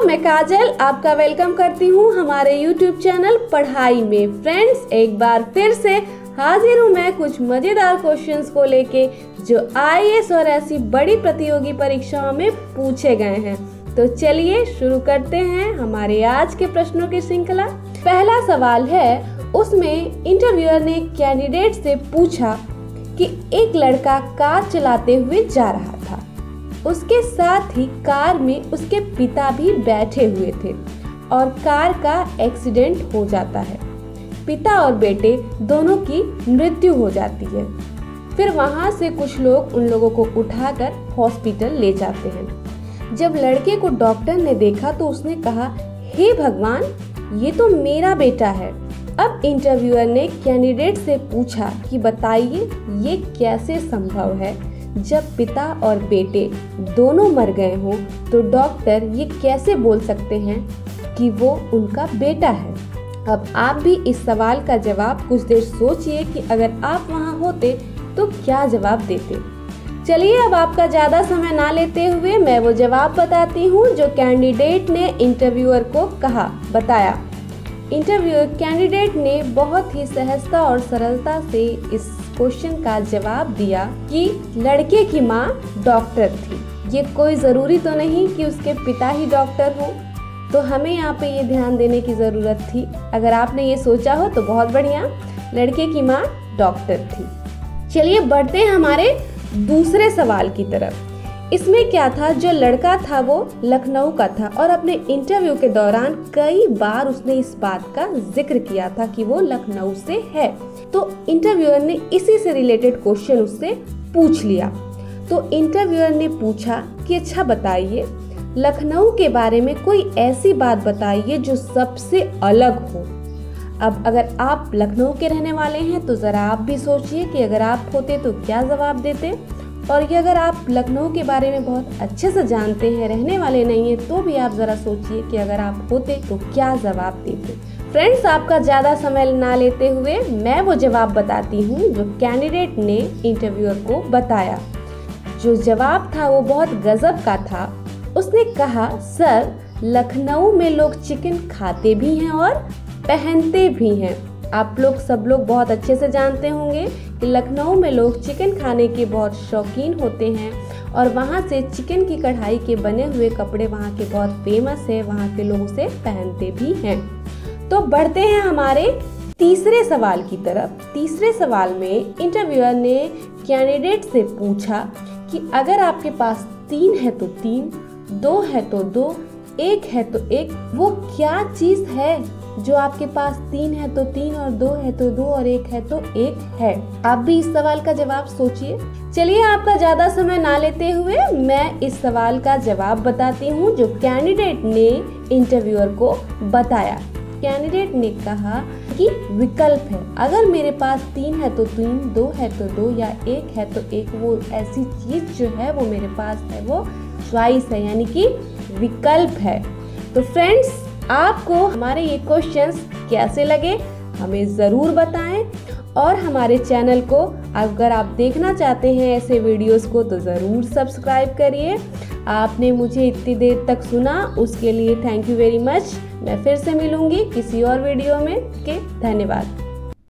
मैं काजल आपका वेलकम करती हूँ हमारे YouTube चैनल पढ़ाई में। फ्रेंड्स, एक बार फिर से हाजिर हूँ मैं कुछ मजेदार क्वेश्चंस को लेके जो IAS और ऐसी बड़ी प्रतियोगी परीक्षाओं में पूछे गए हैं। तो चलिए शुरू करते हैं हमारे आज के प्रश्नों की श्रृंखला। पहला सवाल है, उसमें इंटरव्यूअर ने कैंडिडेट से पूछा कि एक लड़का कार चलाते हुए जा रहा था, उसके साथ ही कार में उसके पिता भी बैठे हुए थे और कार का एक्सीडेंट हो जाता है। पिता और बेटे दोनों की मृत्यु हो जाती है। फिर वहां से कुछ लोग उन लोगों को उठाकर हॉस्पिटल ले जाते हैं। जब लड़के को डॉक्टर ने देखा तो उसने कहा, हे भगवान, ये तो मेरा बेटा है। अब इंटरव्यूअर ने कैंडिडेट से पूछा कि बताइए ये कैसे संभव है, जब पिता और बेटे दोनों मर गए हों तो डॉक्टर ये कैसे बोल सकते हैं कि वो उनका बेटा है। अब आप भी इस सवाल का जवाब कुछ देर सोचिए कि अगर आप वहां होते तो क्या जवाब देते। चलिए अब आपका ज़्यादा समय ना लेते हुए मैं वो जवाब बताती हूँ जो कैंडिडेट ने इंटरव्यूअर को बताया। कैंडिडेट ने बहुत ही सहजता और सरलता से इस क्वेश्चन का जवाब दिया कि लड़के की माँ डॉक्टर थी। ये कोई ज़रूरी तो नहीं कि उसके पिता ही डॉक्टर हो, तो हमें यहाँ पे ये ध्यान देने की ज़रूरत थी। अगर आपने ये सोचा हो तो बहुत बढ़िया, लड़के की माँ डॉक्टर थी। चलिए बढ़ते हैं हमारे दूसरे सवाल की तरफ। इसमें क्या था, जो लड़का था वो लखनऊ का था और अपने इंटरव्यू के दौरान कई बार उसने इस बात का जिक्र किया था कि वो लखनऊ से है। तो इंटरव्यूअर ने इसी से रिलेटेड क्वेश्चन उससे पूछ लिया। तो इंटरव्यूअर ने पूछा कि अच्छा बताइए, लखनऊ के बारे में कोई ऐसी बात बताइए जो सबसे अलग हो। अब अगर आप लखनऊ के रहने वाले हैं तो ज़रा आप भी सोचिए कि अगर आप होते तो क्या जवाब देते, और ये अगर आप लखनऊ के बारे में बहुत अच्छे से जानते हैं, रहने वाले नहीं हैं, तो भी आप ज़रा सोचिए कि अगर आप होते तो क्या जवाब देते। फ्रेंड्स, आपका ज़्यादा समय ना लेते हुए मैं वो जवाब बताती हूँ जो कैंडिडेट ने इंटरव्यूअर को बताया। जो जवाब था वो बहुत गजब का था। उसने कहा, सर, लखनऊ में लोग चिकन खाते भी हैं और पहनते भी हैं। आप लोग सब लोग बहुत अच्छे से जानते होंगे कि लखनऊ में लोग चिकन खाने के बहुत शौकीन होते हैं और वहाँ से चिकन की कढ़ाई के बने हुए कपड़े वहाँ के बहुत फेमस है, वहाँ के लोग उसे पहनते भी हैं। तो बढ़ते हैं हमारे तीसरे सवाल की तरफ। तीसरे सवाल में इंटरव्यूअर ने कैंडिडेट से पूछा कि अगर आपके पास 3 है तो 3, 2 है तो 2, 1 है तो 1, वो क्या चीज़ है जो आपके पास 3 है तो 3 और 2 है तो 2 और 1 है तो 1 है। आप भी इस सवाल का जवाब सोचिए। चलिए आपका ज्यादा समय ना लेते हुए मैं इस सवाल का जवाब बताती हूँ जो कैंडिडेट ने इंटरव्यूअर को बताया। कैंडिडेट ने कहा कि विकल्प है। अगर मेरे पास 3 है तो 3, 2 है तो 2 या 1 है तो 1, वो ऐसी चीज जो है वो मेरे पास है, वो चॉइस है, यानी कि विकल्प है। तो फ्रेंड्स, आपको हमारे ये क्वेश्चंस कैसे लगे हमें ज़रूर बताएं, और हमारे चैनल को अगर आप देखना चाहते हैं ऐसे वीडियोस को तो ज़रूर सब्सक्राइब करिए। आपने मुझे इतनी देर तक सुना उसके लिए थैंक यू वेरी मच। मैं फिर से मिलूंगी किसी और वीडियो में। धन्यवाद।